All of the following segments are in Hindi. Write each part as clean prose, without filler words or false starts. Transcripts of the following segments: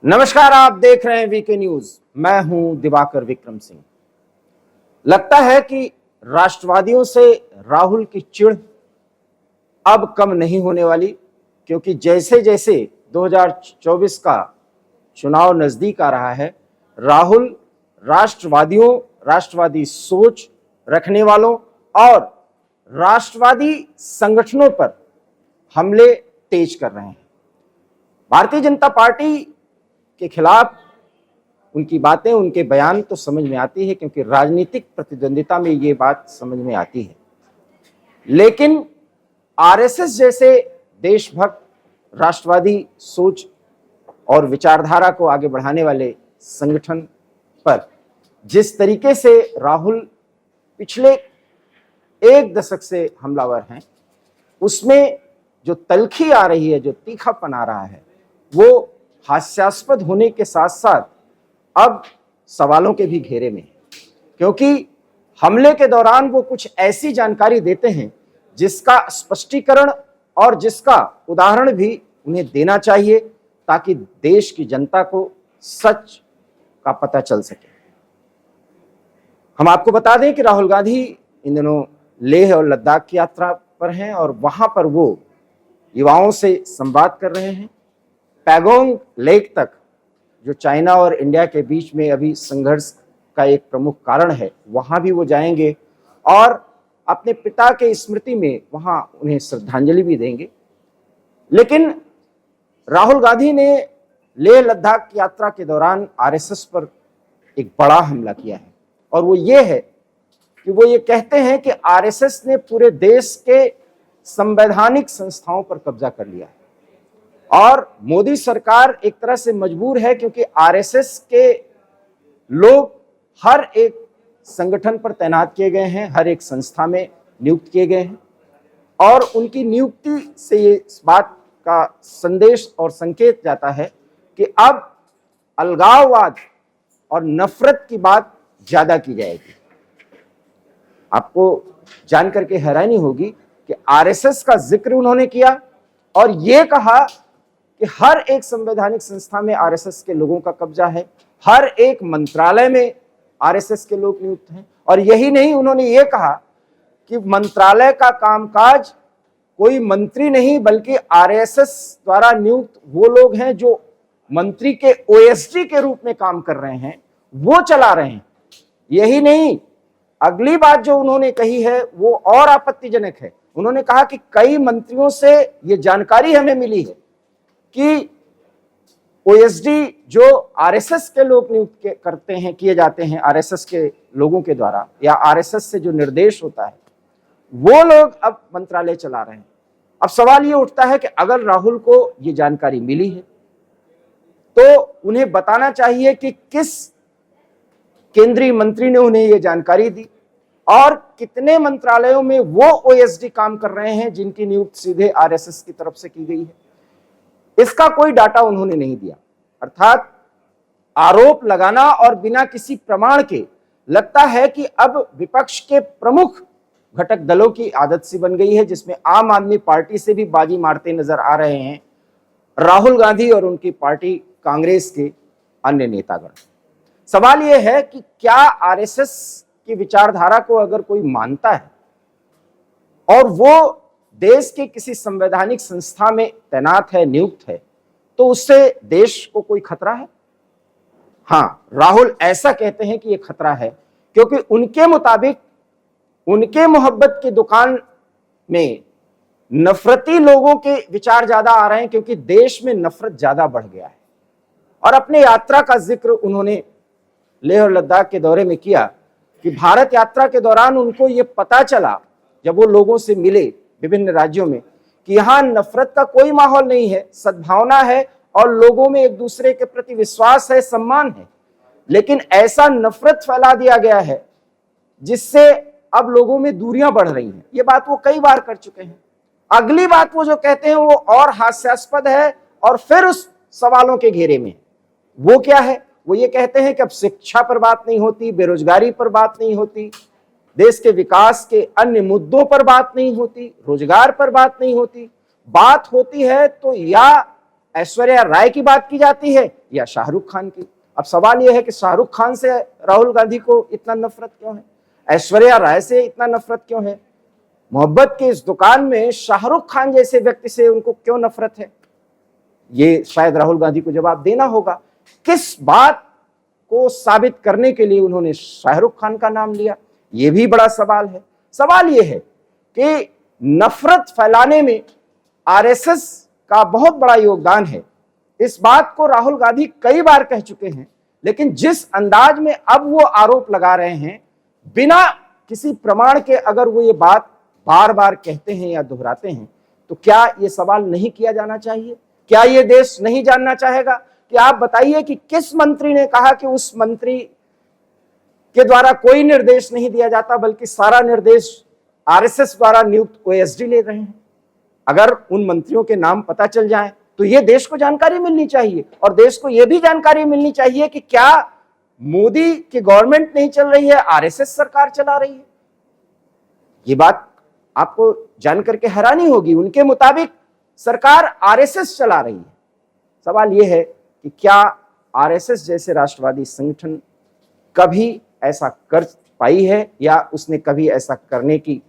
नमस्कार, आप देख रहे हैं वीके न्यूज। मैं हूं दिवाकर विक्रम सिंह। लगता है कि राष्ट्रवादियों से राहुल की चिढ़ अब कम नहीं होने वाली, क्योंकि जैसे जैसे 2024 का चुनाव नजदीक आ रहा है, राहुल राष्ट्रवादी सोच रखने वालों और राष्ट्रवादी संगठनों पर हमले तेज कर रहे हैं। भारतीय जनता पार्टी के खिलाफ उनकी बातें, उनके बयान तो समझ में आती है, क्योंकि राजनीतिक प्रतिद्वंदिता में ये बात समझ में आती है। लेकिन आरएसएस जैसे देशभक्त, राष्ट्रवादी सोच और विचारधारा को आगे बढ़ाने वाले संगठन पर जिस तरीके से राहुल पिछले एक दशक से हमलावर हैं, उसमें जो तलखी आ रही है, जो तीखापन आ रहा है, वो हास्यास्पद होने के साथ साथ अब सवालों के भी घेरे में है। क्योंकि हमले के दौरान वो कुछ ऐसी जानकारी देते हैं जिसका स्पष्टीकरण और जिसका उदाहरण भी उन्हें देना चाहिए, ताकि देश की जनता को सच का पता चल सके। हम आपको बता दें कि राहुल गांधी इन दिनों लेह और लद्दाख की यात्रा पर हैं और वहां पर वो युवाओं से संवाद कर रहे हैं। पैगोंग लेक तक, जो चाइना और इंडिया के बीच में अभी संघर्ष का एक प्रमुख कारण है, वहां भी वो जाएंगे और अपने पिता के स्मृति में वहां उन्हें श्रद्धांजलि भी देंगे। लेकिन राहुल गांधी ने लेह लद्दाख की यात्रा के दौरान आरएसएस पर एक बड़ा हमला किया है, और वो ये है कि वो ये कहते हैं कि आरएसएस ने पूरे देश के संवैधानिक संस्थाओं पर कब्जा कर लिया है और मोदी सरकार एक तरह से मजबूर है, क्योंकि आरएसएस के लोग हर एक संगठन पर तैनात किए गए हैं, हर एक संस्था में नियुक्त किए गए हैं, और उनकी नियुक्ति से ये इस बात का संदेश और संकेत जाता है कि अब अलगाववाद और नफरत की बात ज्यादा की जाएगी। आपको जानकर के हैरानी होगी कि आरएसएस का जिक्र उन्होंने किया और ये कहा कि हर एक संवैधानिक संस्था में आरएसएस के लोगों का कब्जा है, हर एक मंत्रालय में आरएसएस के लोग नियुक्त हैं। और यही नहीं, उन्होंने ये कहा कि मंत्रालय का कामकाज कोई मंत्री नहीं, बल्कि आरएसएस द्वारा नियुक्त वो लोग हैं जो मंत्री के ओएसडी के रूप में काम कर रहे हैं, वो चला रहे हैं। यही नहीं, अगली बात जो उन्होंने कही है वो और आपत्तिजनक है। उन्होंने कहा कि कई मंत्रियों से ये जानकारी हमें मिली है कि ओएसडी जो आरएसएस के लोग नियुक्त करते हैं, किए जाते हैं आरएसएस के लोगों के द्वारा, या आरएसएस से जो निर्देश होता है, वो लोग अब मंत्रालय चला रहे हैं। अब सवाल ये उठता है कि अगर राहुल को ये जानकारी मिली है तो उन्हें बताना चाहिए कि किस केंद्रीय मंत्री ने उन्हें ये जानकारी दी और कितने मंत्रालयों में वो ओएसडी काम कर रहे हैं जिनकी नियुक्ति सीधे आरएसएस की तरफ से की गई है। इसका कोई डाटा उन्होंने नहीं दिया। अर्थात आरोप लगाना और बिना किसी प्रमाण के, लगता है कि अब विपक्ष के प्रमुख घटक दलों की आदत सी बन गई है, जिसमें आम आदमी पार्टी से भी बाजी मारते नजर आ रहे हैं राहुल गांधी और उनकी पार्टी कांग्रेस के अन्य नेतागण। सवाल यह है कि क्या आरएसएस की विचारधारा को अगर कोई मानता है और वो देश के किसी संवैधानिक संस्था में तैनात है, नियुक्त है, तो उससे देश को कोई खतरा है? हाँ, राहुल ऐसा कहते हैं कि यह खतरा है, क्योंकि उनके मुताबिक उनके मोहब्बत की दुकान में नफरती लोगों के विचार ज्यादा आ रहे हैं, क्योंकि देश में नफरत ज्यादा बढ़ गया है। और अपने यात्रा का जिक्र उन्होंने लेह और लद्दाख के दौरे में किया कि भारत यात्रा के दौरान उनको ये पता चला, जब वो लोगों से मिले विभिन्न राज्यों में, कि यहाँ नफरत का कोई माहौल नहीं है, सद्भावना है और लोगों में एक दूसरे के प्रति विश्वास है, सम्मान है। लेकिन ऐसा नफरत फैला दिया गया है जिससे अब लोगों में दूरियां बढ़ रही हैं। ये बात वो कई बार कर चुके हैं। अगली बात वो जो कहते हैं वो और हास्यास्पद है और फिर उस सवालों के घेरे में। वो क्या है? वो ये कहते हैं कि अब शिक्षा पर बात नहीं होती, बेरोजगारी पर बात नहीं होती, देश के विकास के अन्य मुद्दों पर बात नहीं होती, रोजगार पर बात नहीं होती। बात होती है तो या ऐश्वर्या राय की बात की जाती है या शाहरुख खान की। अब सवाल यह है कि शाहरुख खान से राहुल गांधी को इतना नफरत क्यों है, ऐश्वर्या राय से इतना नफरत क्यों है, मोहब्बत की इस दुकान में शाहरुख खान जैसे व्यक्ति से उनको क्यों नफरत है? ये शायद राहुल गांधी को जवाब देना होगा। किस बात को साबित करने के लिए उन्होंने शाहरुख खान का नाम लिया, यह भी बड़ा सवाल है। सवाल यह है कि नफरत फैलाने में आरएसएस का बहुत बड़ा योगदान है। इस बात को राहुल गांधी कई बार कह चुके हैं, लेकिन जिस अंदाज में अब वो आरोप लगा रहे हैं बिना किसी प्रमाण के, अगर वो ये बात बार बार कहते हैं या दोहराते हैं, तो क्या ये सवाल नहीं किया जाना चाहिए? क्या ये देश नहीं जानना चाहेगा कि आप बताइए कि किस मंत्री ने कहा कि उस मंत्री के द्वारा कोई निर्देश नहीं दिया जाता बल्कि सारा निर्देश आरएसएस द्वारा नियुक्त ओएसडी ले रहे हैं? अगर उन मंत्रियों के नाम पता चल जाए तो ये देश को जानकारी मिलनी चाहिए, और देश को यह भी जानकारी मिलनी चाहिए कि क्या मोदी की गवर्नमेंट नहीं चल रही है, आरएसएस सरकार चला रही है। ये बात आपको जानकर के हैरानी होगी, उनके मुताबिक सरकार आरएसएस चला रही है। सवाल यह है कि क्या आरएसएस जैसे राष्ट्रवादी संगठन कभी ऐसा कर पाई है या उसने कभी ऐसा करने की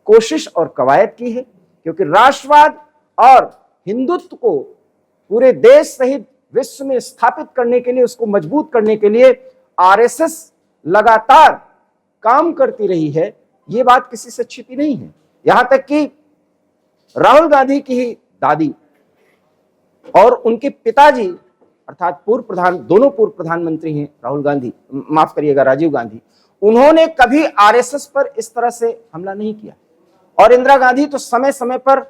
कोशिश और कवायद की है? क्योंकि राष्ट्रवाद और हिंदुत्व को पूरे देश सहित विश्व में स्थापित करने के लिए, उसको मजबूत करने के लिए आरएसएस लगातार काम करती रही है। ये बात किसी से छिपी नहीं है। यहां तक कि राहुल गांधी की ही दादी और उनके पिताजी अर्थात दोनों पूर्व प्रधानमंत्री हैं राहुल गांधी, माफ करिएगा राजीव गांधी, उन्होंने कभी आरएसएस पर इस तरह से हमला नहीं किया। और इंदिरा गांधी तो समय समय पर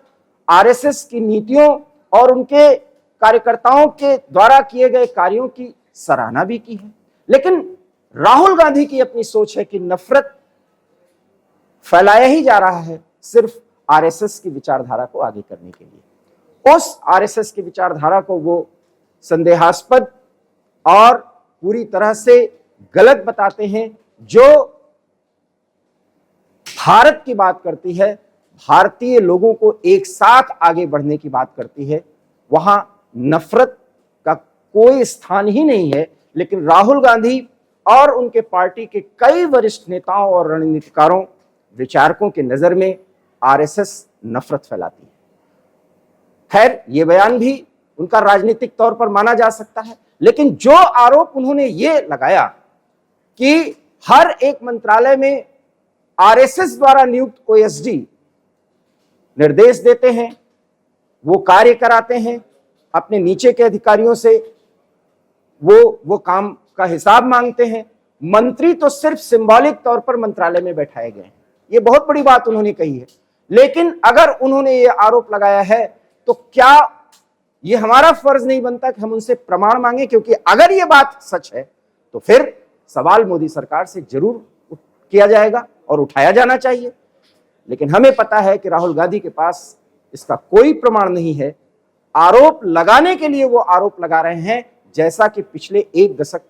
आरएसएस की नीतियों और उनके कार्यकर्ताओं के द्वारा किए गए कार्यों की सराहना भी की है। लेकिन राहुल गांधी की अपनी सोच है कि नफरत फैलाया ही जा रहा है सिर्फ आरएसएस की विचारधारा को आगे करने के लिए। उस आरएसएस की विचारधारा को वो संदेहास्पद और पूरी तरह से गलत बताते हैं, जो भारत की बात करती है, भारतीय लोगों को एक साथ आगे बढ़ने की बात करती है। वहां नफरत का कोई स्थान ही नहीं है। लेकिन राहुल गांधी और उनके पार्टी के कई वरिष्ठ नेताओं और रणनीतिकारों, विचारकों के नजर में आरएसएस नफरत फैलाती है। खैर, यह बयान भी उनका राजनीतिक तौर पर माना जा सकता है, लेकिन जो आरोप उन्होंने ये लगाया कि हर एक मंत्रालय में आरएसएस द्वारा नियुक्त ओएसडी निर्देश देते हैं, वो कार्य कराते हैं, अपने नीचे के अधिकारियों से वो काम का हिसाब मांगते हैं, मंत्री तो सिर्फ सिंबॉलिक तौर पर मंत्रालय में बैठाए गए हैं। ये बहुत बड़ी बात उन्होंने कही है। लेकिन अगर उन्होंने ये आरोप लगाया है तो क्या ये हमारा फर्ज नहीं बनता कि हम उनसे प्रमाण मांगे? क्योंकि अगर ये बात सच है तो फिर सवाल मोदी सरकार से जरूर किया जाएगा और उठाया जाना चाहिए। लेकिन हमें पता है कि राहुल गांधी के पास इसका कोई प्रमाण नहीं है। आरोप लगाने के लिए वो आरोप लगा रहे हैं, जैसा कि पिछले एक दशक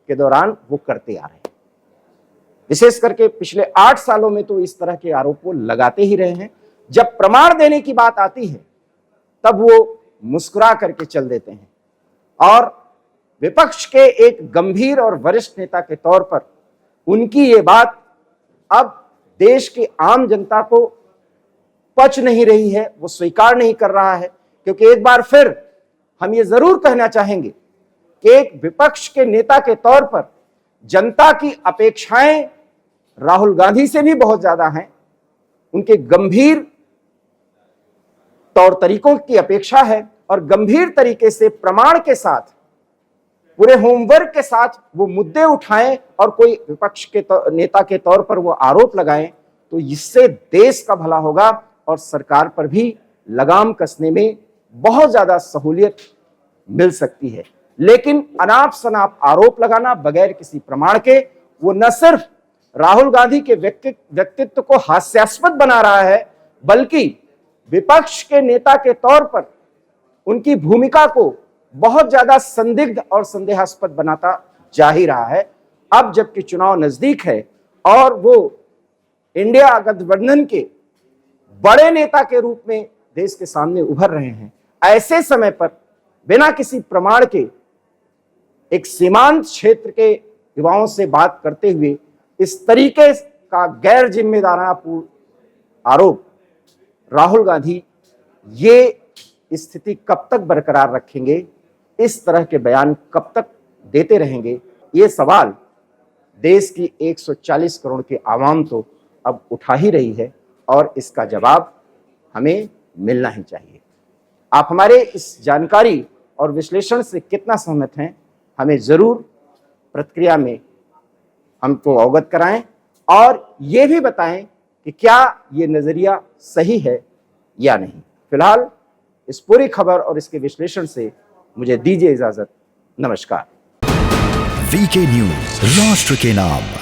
के दौरान वो करते आ रहे हैं। विशेष करके पिछले 8 सालों में तो इस तरह के आरोप वो लगाते ही रहे हैं। जब प्रमाण देने की बात आती है तब वो मुस्कुरा करके चल देते हैं। और विपक्ष के एक गंभीर और वरिष्ठ नेता के तौर पर उनकी ये बात अब देश की आम जनता को पच नहीं रही है, वो स्वीकार नहीं कर रहा है। क्योंकि एक बार फिर हम ये जरूर कहना चाहेंगे कि एक विपक्ष के नेता के तौर पर जनता की अपेक्षाएं राहुल गांधी से भी बहुत ज्यादा हैं। उनके गंभीर तौर तरीकों की अपेक्षा है और गंभीर तरीके से प्रमाण के साथ, पूरे होमवर्क के साथ वो मुद्दे उठाएं और कोई विपक्ष के नेता के तौर पर वो आरोप लगाएं, तो इससे देश का भला होगा और सरकार पर भी लगाम कसने में बहुत ज्यादा सहूलियत मिल सकती है। लेकिन अनाप शनाप आरोप लगाना बगैर किसी प्रमाण के, वो न सिर्फ राहुल गांधी के व्यक्तित्व को हास्यास्पद बना रहा है, बल्कि विपक्ष के नेता के तौर पर उनकी भूमिका को बहुत ज्यादा संदिग्ध और संदेहास्पद बनाता जा ही रहा है। अब जबकि चुनाव नजदीक है और वो इंडिया गठबंधन के बड़े नेता के रूप में देश के सामने उभर रहे हैं, ऐसे समय पर बिना किसी प्रमाण के एक सीमांत क्षेत्र के युवाओं से बात करते हुए इस तरीके का गैर जिम्मेदारापूर्ण आरोप राहुल गांधी ये स्थिति कब तक बरकरार रखेंगे, इस तरह के बयान कब तक देते रहेंगे, ये सवाल देश की 140 करोड़ की आवाम तो अब उठा ही रही है और इसका जवाब हमें मिलना ही चाहिए। आप हमारे इस जानकारी और विश्लेषण से कितना सहमत हैं, हमें जरूर प्रतिक्रिया में हमको अवगत कराएं और ये भी बताएं कि क्या ये नजरिया सही है या नहीं। फिलहाल इस पूरी खबर और इसके विश्लेषण से मुझे दीजिए इजाजत। नमस्कार। वीके न्यूज, राष्ट्र के नाम।